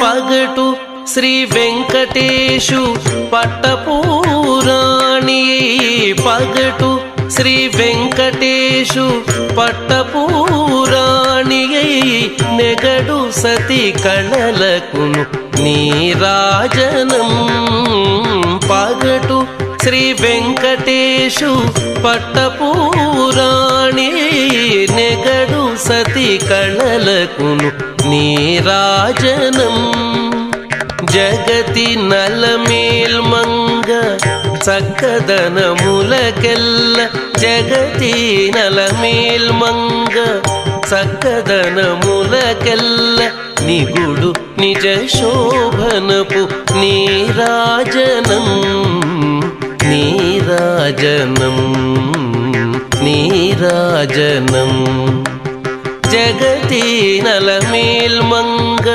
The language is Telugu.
పగటు శ్రీ వెంకటేశు పట్టపూరాణి పగటు శ్రీ వెంకటేశు పట్టపూరాణి నెగడు సతి కళలకును నీరాజనం పగటు శ్రీ వెంకటేశు పట్టపూరాణి నెగడు సతి కళలకును నీరాజనం జగతి నలమేల్మంగ చక్కదనములకెల్ల జగతి నలమేల్మంగ చక్కదనములకెల్ల నిగుడు నిజ శోభనపు నీరాజనం నీరాజనం నీరాజనం జగతి నలమేల్మంగ